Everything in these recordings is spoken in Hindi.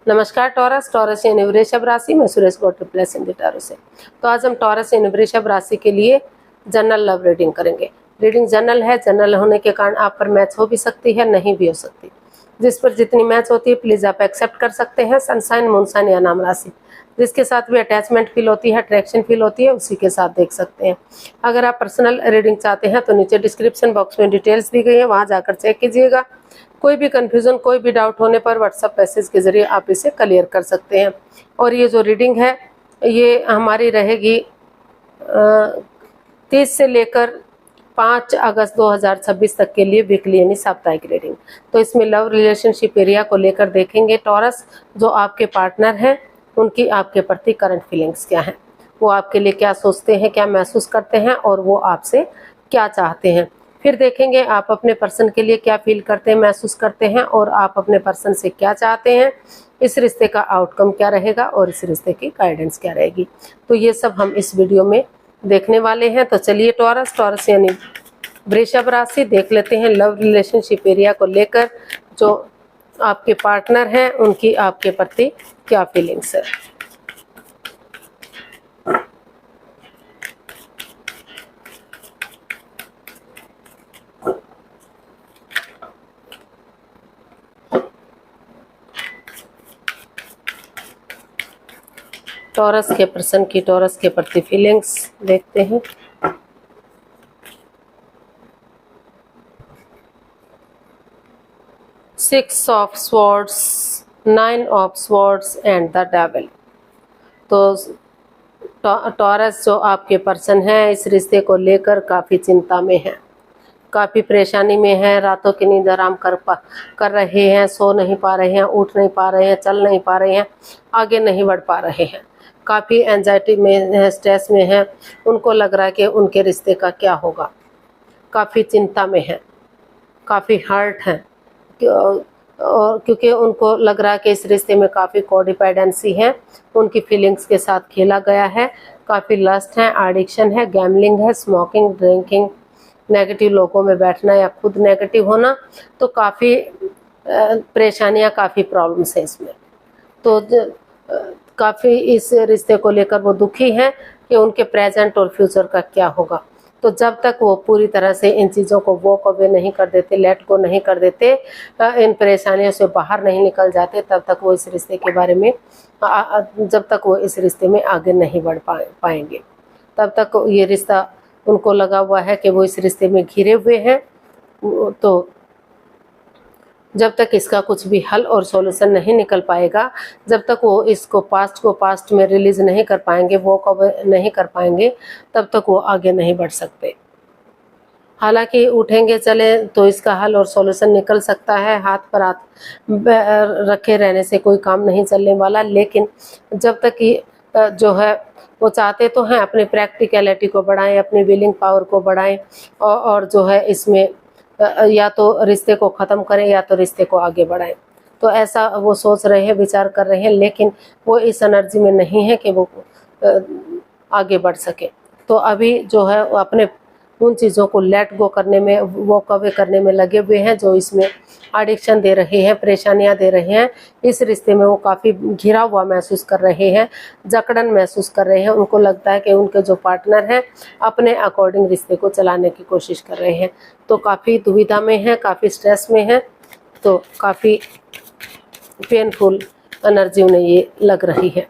नमस्कार टॉरस, टॉरस यानी वृषभ राशि में सुरेश गौड़ प्लस इन टैरो से। तो आज हम टॉरस यानी वृषभ राशि के लिए जनरल लव रीडिंग करेंगे। रीडिंग जनरल है, जनरल होने के कारण आप पर मैच हो भी सकती है, नहीं भी हो सकती। जिस पर जितनी मैच होती है प्लीज आप एक्सेप्ट कर सकते हैं। सनसाइन, मूनसाइन या नाम राशि जिसके साथ भी अटैचमेंट फील होती है, अट्रैक्शन फील होती है, उसी के साथ देख सकते हैं। अगर आप पर्सनल रीडिंग चाहते हैं तो नीचे डिस्क्रिप्शन बॉक्स में डिटेल्स दी गई है, वहां जाकर चेक कीजिएगा। कोई भी कंफ्यूजन, कोई भी डाउट होने पर व्हाट्सएप मैसेज के जरिए आप इसे क्लियर कर सकते हैं। और ये जो रीडिंग है ये हमारी रहेगी 30 से लेकर 5 अगस्त 2026 तक के लिए वीकली यानी साप्ताहिक रीडिंग। तो इसमें लव रिलेशनशिप एरिया को लेकर देखेंगे टॉरस, जो आपके पार्टनर हैं उनकी आपके प्रति करंट फीलिंग्स क्या हैं, वो आपके लिए क्या सोचते हैं, क्या महसूस करते हैं और वो आपसे क्या चाहते हैं। फिर देखेंगे आप अपने पर्सन के लिए क्या फील करते हैं, महसूस करते हैं और आप अपने पर्सन से क्या चाहते हैं, इस रिश्ते का आउटकम क्या रहेगा और इस रिश्ते की गाइडेंस क्या रहेगी। तो ये सब हम इस वीडियो में देखने वाले हैं। तो चलिए टॉरस यानी वृषभ राशि देख लेते हैं लव रिलेशनशिप एरिया को लेकर जो आपके पार्टनर हैं उनकी आपके प्रति क्या फीलिंग्स है। टॉरस के पर्सन की टॉरस के प्रति फीलिंग्स देखते हैं। Six of swords, 9 of swords and the devil. तो टॉरस जो आपके पर्सन है इस रिश्ते को लेकर काफ़ी चिंता में है, काफ़ी परेशानी में है। रातों की नींद आराम कर रहे हैं, सो नहीं पा रहे हैं, उठ नहीं पा रहे हैं, चल नहीं पा रहे हैं, आगे नहीं बढ़ पा रहे हैं। काफ़ी एंजाइटी में है, स्ट्रेस में है। उनको लग रहा है कि उनके रिश्ते का क्या होगा, काफ़ी चिंता में है, काफ़ी हर्ट है और क्योंकि उनको लग रहा है कि इस रिश्ते में काफ़ी कोडिपेंडेंसी है, उनकी फीलिंग्स के साथ खेला गया है। काफ़ी लस्ट है, एडिक्शन है, गैम्बलिंग है, स्मोकिंग, ड्रिंकिंग, नेगेटिव लोगों में बैठना या खुद नेगेटिव होना। तो काफ़ी परेशानियां, काफ़ी प्रॉब्लम्स है इसमें। तो काफ़ी इस रिश्ते को लेकर वो दुखी हैं कि उनके प्रेजेंट और फ्यूचर का क्या होगा। तो जब तक वो पूरी तरह से इन चीज़ों को वॉक अवे नहीं कर देते, लेट गो नहीं कर देते, इन परेशानियों से बाहर नहीं निकल जाते, तब तक वो इस रिश्ते के बारे में जब तक वो इस रिश्ते में आगे नहीं बढ़ पाएंगे, तब तक ये रिश्ता उनको लगा हुआ है कि वो इस रिश्ते में घिरे हुए हैं। तो जब तक इसका कुछ भी हल और सॉल्यूशन नहीं निकल पाएगा, जब तक वो इसको पास्ट में रिलीज नहीं कर पाएंगे, वो कवर नहीं कर पाएंगे, तब तक वो आगे नहीं बढ़ सकते। हालांकि उठेंगे चले तो इसका हल और सॉल्यूशन निकल सकता है, हाथ पर हाथ रखे रहने से कोई काम नहीं चलने वाला। लेकिन जब तक कि जो है वो चाहते तो हैं अपनी प्रैक्टिकलिटी को बढ़ाएं, अपनी विलिंग पावर को बढ़ाएं और जो है इसमें या तो रिश्ते को ख़त्म करें या तो रिश्ते को आगे बढ़ाएं। तो ऐसा वो सोच रहे हैं, विचार कर रहे हैं, लेकिन वो इस एनर्जी में नहीं है कि वो आगे बढ़ सके। तो अभी जो है वो अपने उन चीज़ों को लेट गो करने में, वॉक अवे करने में लगे हुए हैं जो इसमें एडिक्शन दे रहे हैं, परेशानियां दे रहे हैं। इस रिश्ते में वो काफ़ी घिरा हुआ महसूस कर रहे हैं, जकड़न महसूस कर रहे हैं। उनको लगता है कि उनके जो पार्टनर हैं अपने अकॉर्डिंग रिश्ते को चलाने की कोशिश कर रहे हैं। तो काफ़ी दुविधा में है, काफ़ी स्ट्रेस में है, तो काफ़ी पेनफुल एनर्जी उन्हें ये लग रही है।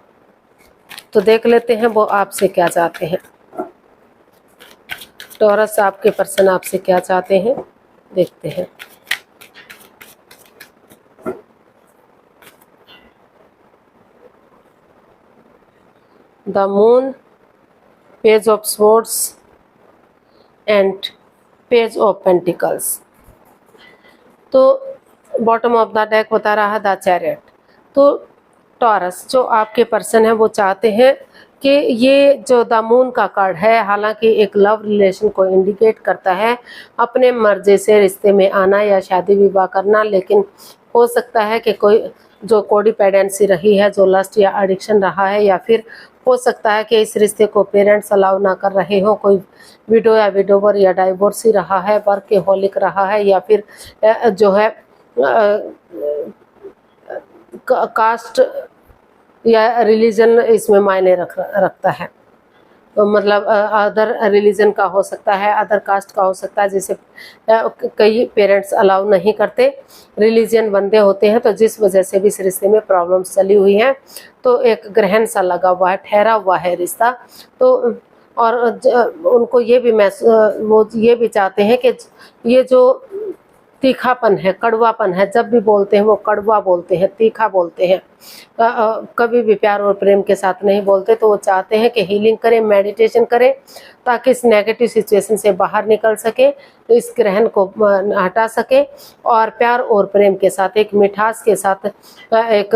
तो देख लेते हैं वो आपसे क्या चाहते हैं। टॉरस आपके पर्सन आपसे क्या चाहते हैं, देखते हैं। The moon, page of swords and page of pentacles. तो बॉटम ऑफ द डेक बता रहा है द चैरियट। तो टॉरस जो आपके पर्सन है वो चाहते हैं कि ये जो द मून का कार्ड है, हालांकि एक लव रिलेशन को इंडिकेट करता है, अपने मर्जी से रिश्ते में आना या शादी विवाह करना। लेकिन हो सकता है कि कोई जो कोडिपेंडेंसी रही है, जो लस्ट या एडिक्शन रहा है, या फिर हो सकता है कि इस रिश्ते को पेरेंट्स अलाउ ना कर रहे हो, कोई विडो या विडोवर या डाइवोर्सी रहा है, वर्कहोलिक रहा है, या फिर जो है कास्ट या रिलीजन इसमें मायने रखता है। तो मतलब अदर रिलीजन का हो सकता है, अदर कास्ट का हो सकता है, जैसे कई पेरेंट्स अलाउ नहीं करते, रिलीजन बंदे होते हैं, तो जिस वजह से भी इस रिश्ते में प्रॉब्लम्स चली हुई हैं, तो एक ग्रहण सा लगा हुआ है, ठहरा हुआ है रिश्ता। तो और उनको ये भी वो ये भी चाहते हैं कि ये जो तीखापन है, कड़वापन है, जब भी बोलते हैं वो कड़वा बोलते हैं, तीखा बोलते हैं, कभी भी प्यार और प्रेम के साथ नहीं बोलते। तो वो चाहते हैं कि हीलिंग करें, मेडिटेशन करें, ताकि इस नेगेटिव सिचुएशन से बाहर निकल सके, तो इस ग्रहण को हटा सके और प्यार और प्रेम के साथ, एक मिठास के साथ, एक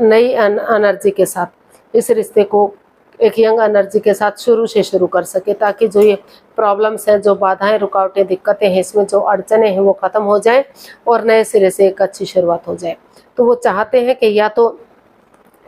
नई एनर्जी के साथ इस रिश्ते को एक यंग एनर्जी के साथ शुरू से शुरू कर सके, ताकि जो ये प्रॉब्लम्स हैं, जो बाधाएं, रुकावटें, दिक्कतें हैं, इसमें जो अड़चने हैं वो ख़त्म हो जाए और नए सिरे से एक अच्छी शुरुआत हो जाए। तो वो चाहते हैं कि या तो,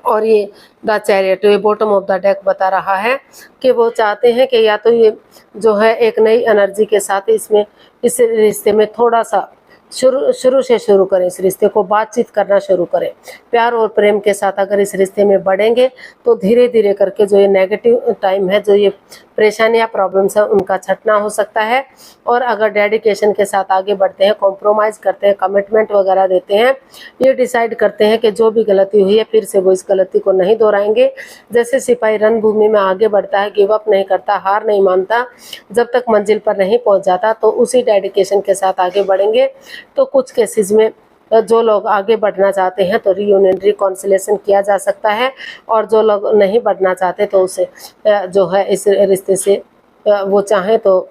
और ये द चैरियट, ये बॉटम ऑफ द डेक बता रहा है कि वो चाहते हैं कि या तो ये जो है एक नई एनर्जी के साथ इसमें इस रिश्ते में थोड़ा सा शुरू से शुरू करें, इस रिश्ते को बातचीत करना शुरू करें, प्यार और प्रेम के साथ अगर इस रिश्ते में बढ़ेंगे तो धीरे धीरे करके जो ये नेगेटिव टाइम है, जो ये परेशानियां, प्रॉब्लम्स है, उनका छटना हो सकता है। और अगर डेडिकेशन के साथ आगे बढ़ते हैं, कॉम्प्रोमाइज़ करते हैं, कमिटमेंट वगैरह देते हैं, ये डिसाइड करते हैं कि जो भी गलती हुई है फिर से वो इस गलती को नहीं दोहराएंगे। जैसे सिपाही रणभूमि में आगे बढ़ता है, गिव अप नहीं करता, हार नहीं मानता, जब तक मंजिल पर नहीं पहुंच जाता, तो उसी डेडिकेशन के साथ आगे बढ़ेंगे। तो कुछ केसेस में जो लोग आगे बढ़ना चाहते हैं तो रीयूनियन, रिकॉन्सिलेशन किया जा सकता है, और जो लोग नहीं बढ़ना चाहते तो उसे जो है इस रिश्ते से वो चाहें तो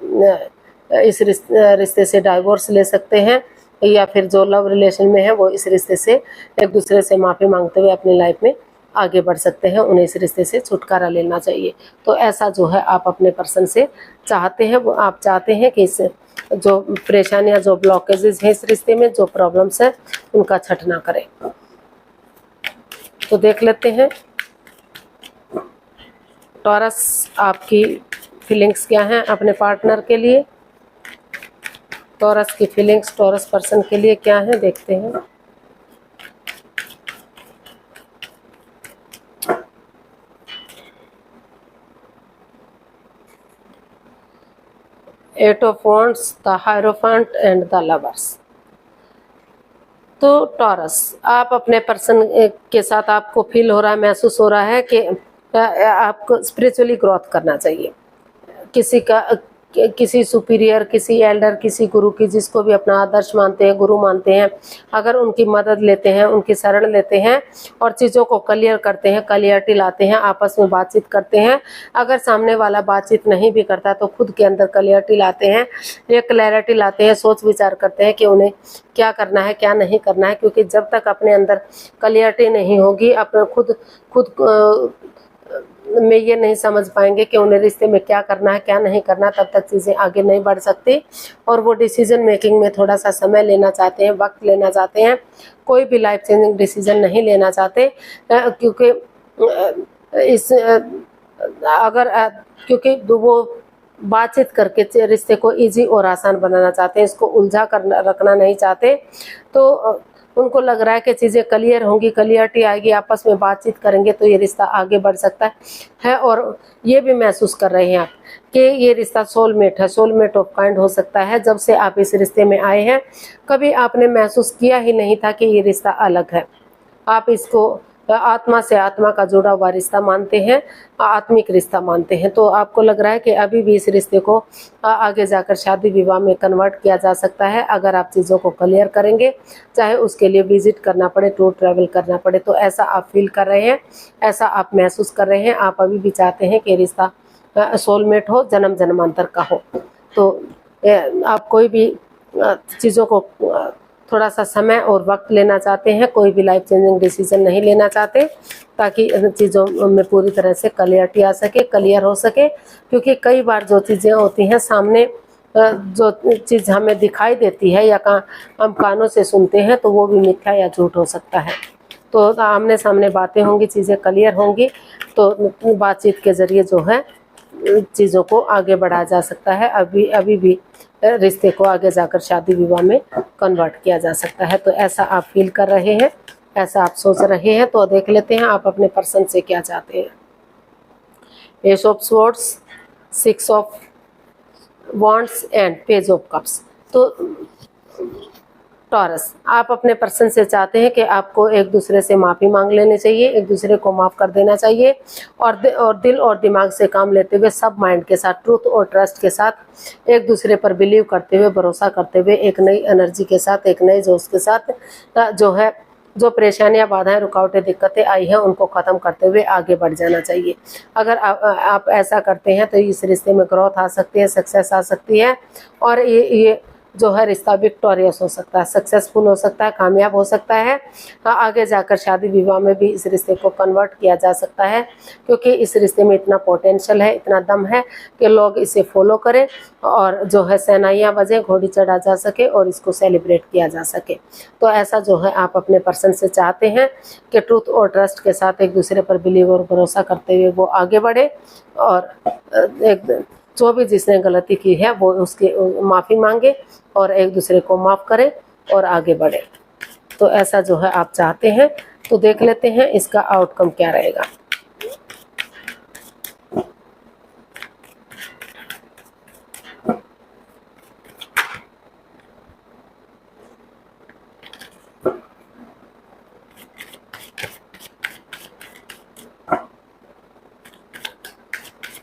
इस रिश्ते से डाइवोर्स ले सकते हैं, या फिर जो लव रिलेशन में है वो इस रिश्ते से एक दूसरे से माफ़ी मांगते हुए अपनी लाइफ में आगे बढ़ सकते हैं। उन्हें इस रिश्ते से छुटकारा लेना चाहिए। तो ऐसा जो है आप अपने पर्सन से चाहते हैं, वो आप चाहते हैं कि इस जो परेशानियां, जो ब्लॉकेजेस हैं इस रिश्ते में, जो प्रॉब्लम्स है, उनका छटना करें। तो देख लेते हैं टॉरस, आपकी फीलिंग्स क्या हैं अपने पार्टनर के लिए। टॉरस की फीलिंग्स टॉरस पर्सन के लिए क्या है, देखते हैं। Eight of wands, the hierophant and the lovers. तो टॉरस, आप अपने पर्सन के साथ आपको फील हो रहा है, महसूस हो रहा है कि आपको स्पिरिचुअली ग्रोथ करना चाहिए। किसी सुपीरियर, किसी एल्डर, किसी गुरु की, जिसको भी अपना आदर्श मानते हैं, गुरु मानते हैं, अगर उनकी मदद लेते हैं, उनकी शरण लेते हैं और चीज़ों को क्लियर करते हैं, क्लियरिटी लाते हैं, आपस में बातचीत करते हैं। अगर सामने वाला बातचीत नहीं भी करता तो खुद के अंदर क्लियरिटी लाते हैं, ये क्लैरिटी लाते हैं, सोच विचार करते हैं कि उन्हें क्या करना है, क्या नहीं करना है। क्योंकि जब तक अपने अंदर क्लियरिटी नहीं होगी, अपने खुद में ये नहीं समझ पाएंगे कि उन्हें रिश्ते में क्या करना है, क्या नहीं करना, तब तक चीज़ें आगे नहीं बढ़ सकती। और वो डिसीजन मेकिंग में थोड़ा सा समय लेना चाहते हैं, वक्त लेना चाहते हैं, कोई भी लाइफ चेंजिंग डिसीजन नहीं लेना चाहते, क्योंकि क्योंकि वो बातचीत करके रिश्ते को इजी और आसान बनाना चाहते हैं, इसको उलझा कर रखना नहीं चाहते। तो उनको लग रहा है कि चीज़ें क्लियर होंगी, क्लियरिटी आएगी, आपस में बातचीत करेंगे तो ये रिश्ता आगे बढ़ सकता है। और ये भी महसूस कर रहे हैं आप कि ये रिश्ता सोलमेट है, सोलमेट ऑफ काइंड हो सकता है। जब से आप इस रिश्ते में आए हैं, कभी आपने महसूस किया ही नहीं था कि ये रिश्ता अलग है। आप इसको आत्मा से आत्मा का जुड़ा हुआ रिश्ता मानते हैं, आत्मिक रिश्ता मानते हैं। तो आपको लग रहा है कि अभी भी इस रिश्ते को आगे जाकर शादी विवाह में कन्वर्ट किया जा सकता है, अगर आप चीज़ों को क्लियर करेंगे, चाहे उसके लिए विजिट करना पड़े, टूर ट्रैवल करना पड़े। तो ऐसा आप फील कर रहे हैं, ऐसा आप महसूस कर रहे हैं। आप अभी भी चाहते हैं कि रिश्ता सोलमेट हो, जन्म जन्मांतर का हो। तो आप कोई भी चीज़ों को थोड़ा सा समय और वक्त लेना चाहते हैं, कोई भी लाइफ चेंजिंग डिसीजन नहीं लेना चाहते, ताकि चीज़ों में पूरी तरह से क्लियरिटी आ सके, क्लियर हो सके। क्योंकि कई बार जो चीज़ें होती हैं सामने, जो चीज़ हमें दिखाई देती है या हम कानों से सुनते हैं, तो वो भी मिथ्या या झूठ हो सकता है। तो आमने सामने बातें होंगी, चीज़ें क्लियर होंगी, तो बातचीत के ज़रिए जो है चीज़ों को आगे बढ़ाया जा सकता है। अभी भी रिश्ते को आगे जाकर शादी विवाह में कन्वर्ट किया जा सकता है। तो ऐसा आप फील कर रहे हैं, ऐसा आप सोच रहे हैं। तो देख लेते हैं आप अपने पर्सन से क्या चाहते हैं। S of swords, 6 of wands and page of cups. तो टॉरस, आप अपने पर्सन से चाहते हैं कि आपको एक दूसरे से माफ़ी मांग लेनी चाहिए, एक दूसरे को माफ़ कर देना चाहिए, और दिल और दिमाग से काम लेते हुए, सब माइंड के साथ, ट्रूथ और ट्रस्ट के साथ, एक दूसरे पर बिलीव करते हुए, भरोसा करते हुए, एक नई एनर्जी के साथ, एक नए जोश के साथ जो है, जो परेशानियां, बाधाएं, रुकावटें, दिक्कतें आई हैं उनको ख़त्म करते हुए आगे बढ़ जाना चाहिए। अगर आप ऐसा करते हैं तो इस रिश्ते में ग्रोथ आ सकती है, सक्सेस आ सकती है, और ये जो है रिश्ता विक्टोरियस हो सकता है, सक्सेसफुल हो सकता है, कामयाब हो सकता है। आगे जाकर शादी विवाह में भी इस रिश्ते को कन्वर्ट किया जा सकता है, क्योंकि इस रिश्ते में इतना पोटेंशियल है, इतना दम है कि लोग इसे फॉलो करें और जो है शहनाइयाँ बजें, घोड़ी चढ़ा जा सके और इसको सेलिब्रेट किया जा सके। तो ऐसा जो है आप अपने पर्सन से चाहते हैं कि ट्रूथ और ट्रस्ट के साथ एक दूसरे पर बिलीव और भरोसा करते हुए वो आगे बढ़े, और एक जो भी जिसने गलती की है वो उसकी माफ़ी मांगे और एक दूसरे को माफ़ करें और आगे बढ़े। तो ऐसा जो है आप चाहते हैं। तो देख लेते हैं इसका आउटकम क्या रहेगा।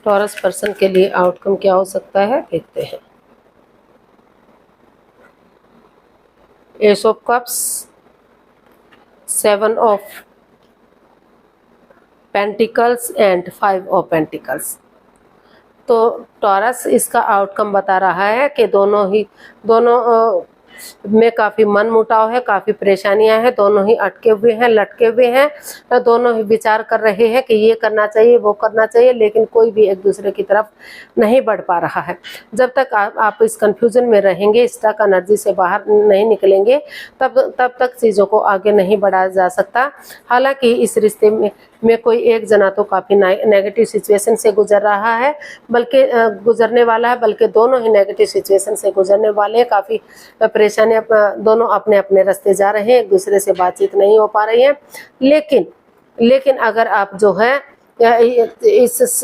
टॉरस पर्सन के लिए आउटकम क्या हो सकता है, देखते हैं। S of cups, 7 of pentacles and 5 of pentacles. तो टॉरस इसका आउटकम बता रहा है कि दोनों में काफ़ी मन मुटाव है, काफ़ी परेशानियां हैं, दोनों ही अटके हुए हैं, लटके हुए हैं, दोनों ही विचार कर रहे हैं कि ये करना चाहिए, वो करना चाहिए, लेकिन कोई भी एक दूसरे की तरफ नहीं बढ़ पा रहा है। जब तक आप इस कंफ्यूजन में रहेंगे, स्टक एनर्जी से बाहर नहीं निकलेंगे, तब तक चीज़ों को आगे नहीं बढ़ाया जा सकता। हालांकि इस रिश्ते में कोई एक जना तो काफ़ी नेगेटिव सिचुएशन से गुजर रहा है, बल्कि गुजरने वाला है, बल्कि दोनों ही नेगेटिव सिचुएशन से गुजरने वाले हैं। काफ़ी परेशानियां, दोनों अपने अपने रास्ते जा रहे हैं, एक दूसरे से बातचीत नहीं हो पा रही है। लेकिन अगर आप जो है इस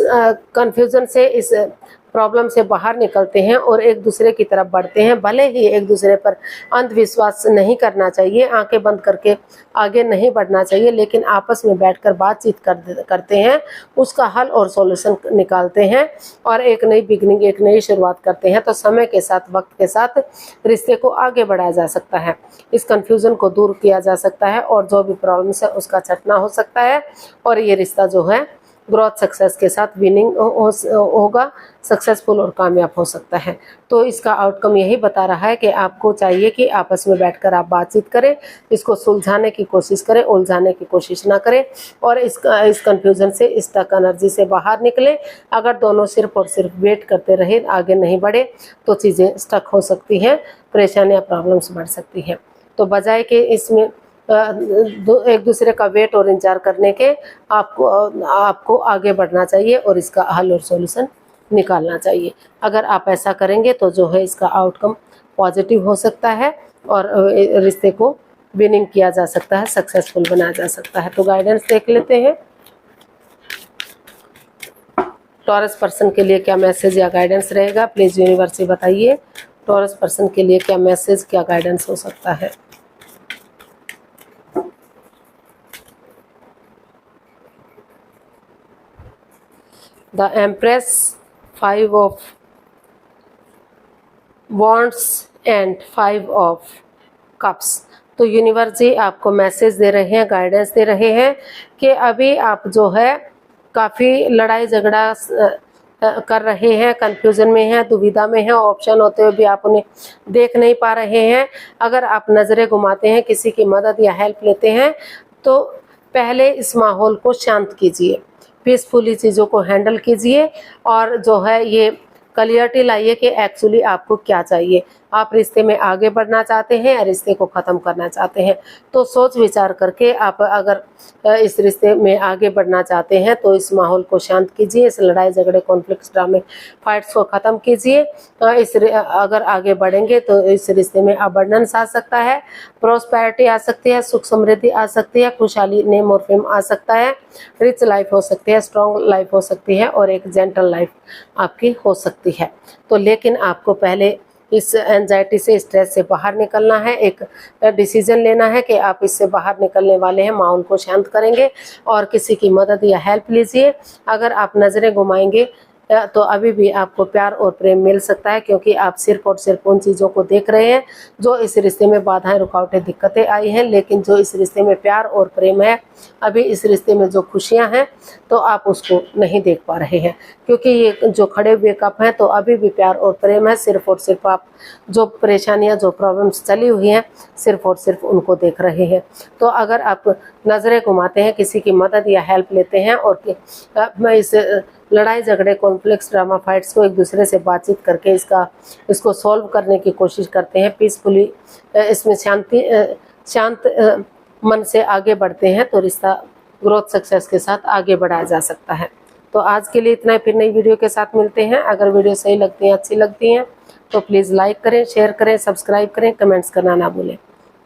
कंफ्यूजन से, इस प्रॉब्लम से बाहर निकलते हैं और एक दूसरे की तरफ बढ़ते हैं, भले ही एक दूसरे पर अंधविश्वास नहीं करना चाहिए, आंखें बंद करके आगे नहीं बढ़ना चाहिए, लेकिन आपस में बैठकर बातचीत करते हैं, उसका हल और सॉल्यूशन निकालते हैं और एक नई बिगनिंग, एक नई शुरुआत करते हैं, तो समय के साथ, वक्त के साथ रिश्ते को आगे बढ़ाया जा सकता है, इस कन्फ्यूज़न को दूर किया जा सकता है और जो भी प्रॉब्लम्स है उसका छटना हो सकता है, और ये रिश्ता जो है ग्रोथ सक्सेस के साथ विनिंग होगा, सक्सेसफुल और कामयाब हो सकता है। तो इसका आउटकम यही बता रहा है कि आपको चाहिए कि आपस में बैठकर आप बातचीत करें, इसको सुलझाने की कोशिश करें, उलझाने की कोशिश ना करें, और इस कंफ्यूजन से, इस स्टक एनर्जी से बाहर निकलें। अगर दोनों सिर्फ और सिर्फ वेट करते रहे, आगे नहीं बढ़े, तो चीज़ें स्टक हो सकती हैं, परेशानियाँ, प्रॉब्लम्स बढ़ सकती हैं। तो बजाय कि इसमें एक दूसरे का वेट और इंतजार करने के, आपको आगे बढ़ना चाहिए और इसका हल और सॉल्यूशन निकालना चाहिए। अगर आप ऐसा करेंगे तो जो है इसका आउटकम पॉजिटिव हो सकता है और रिश्ते को विनिंग किया जा सकता है, सक्सेसफुल बनाया जा सकता है। तो गाइडेंस देख लेते हैं, टॉरस पर्सन के लिए क्या मैसेज या गाइडेंस रहेगा, प्लीज़ यूनिवर्स से बताइए। टॉरस पर्सन के लिए क्या मैसेज, क्या गाइडेंस हो सकता है। The empress, 5 of wands and 5 of cups. तो यूनिवर्स जी आपको मैसेज दे रहे हैं, गाइडेंस दे रहे हैं कि अभी आप जो है काफ़ी लड़ाई झगड़ा कर रहे हैं, कंफ्यूजन में हैं, दुविधा में हैं, ऑप्शन होते हुए भी आप उन्हें देख नहीं पा रहे हैं। अगर आप नज़रें घुमाते हैं, किसी की मदद या हेल्प लेते हैं, तो पहले इस माहौल को शांत कीजिए, पीसफुली चीज़ों को हैंडल कीजिए और जो है ये क्लियरिटी लाइए कि एक्चुअली आपको क्या चाहिए। आप रिश्ते में आगे बढ़ना चाहते हैं या रिश्ते को ख़त्म करना चाहते हैं। तो सोच विचार करके आप अगर इस रिश्ते में आगे बढ़ना चाहते हैं तो इस माहौल को शांत कीजिए, इस लड़ाई झगड़े कॉन्फ्लिक्ट्स ड्रामे फाइट्स को ख़त्म कीजिए। अगर आगे बढ़ेंगे तो इस रिश्ते में अबंडेंस आ सकता है, प्रॉस्पेरिटी आ सकती है, सुख समृद्धि आ सकती है, खुशहाली नेम और फेम आ सकता है, रिच लाइफ हो सकती है, स्ट्रॉन्ग लाइफ हो सकती है और एक जेंटल लाइफ आपकी हो सकती है। तो लेकिन आपको पहले इस एंजाइटी से, स्ट्रेस से बाहर निकलना है, एक डिसीजन लेना है कि आप इससे बाहर निकलने वाले हैं, माहौल को शांत करेंगे और किसी की मदद या हेल्प लीजिए। अगर आप नज़रें घुमाएंगे तो अभी भी आपको प्यार और प्रेम मिल सकता है, क्योंकि आप सिर्फ और सिर्फ उन चीज़ों को देख रहे हैं जो इस रिश्ते में बाधाएं, रुकावटें, दिक्कतें आई हैं। लेकिन जो इस रिश्ते में प्यार और प्रेम है, अभी इस रिश्ते में जो खुशियां हैं, तो आप उसको नहीं देख पा रहे हैं, क्योंकि ये जो खड़े हुए कप हैं तो अभी भी प्यार और प्रेम है। सिर्फ और सिर्फ आप जो परेशानियां, जो प्रॉब्लम्स चली हुई हैं, सिर्फ और सिर्फ उनको देख रहे हैं। तो अगर आप नज़रें घुमाते हैं, किसी की मदद या हेल्प लेते हैं और इस लड़ाई झगड़े कॉन्फ्लिक्ट्स ड्रामा फाइट्स को एक दूसरे से बातचीत करके इसको सॉल्व करने की कोशिश करते हैं, पीसफुली इसमें शांत मन से आगे बढ़ते हैं, तो रिश्ता ग्रोथ सक्सेस के साथ आगे बढ़ाया जा सकता है। तो आज के लिए इतना ही, फिर नई वीडियो के साथ मिलते हैं। अगर वीडियो सही लगती है, अच्छी लगती हैं तो प्लीज़ लाइक करें, शेयर करें, सब्सक्राइब करें, कमेंट्स करना ना भूलें।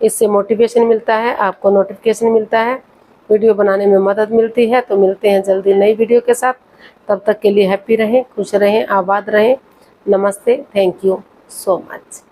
इससे मोटिवेशन मिलता है, आपको नोटिफिकेशन मिलता है, वीडियो बनाने में मदद मिलती है। तो मिलते हैं जल्दी नई वीडियो के साथ। तब तक के लिए हैप्पी रहें, खुश रहें, आबाद रहें। नमस्ते, थैंक यू सो मच।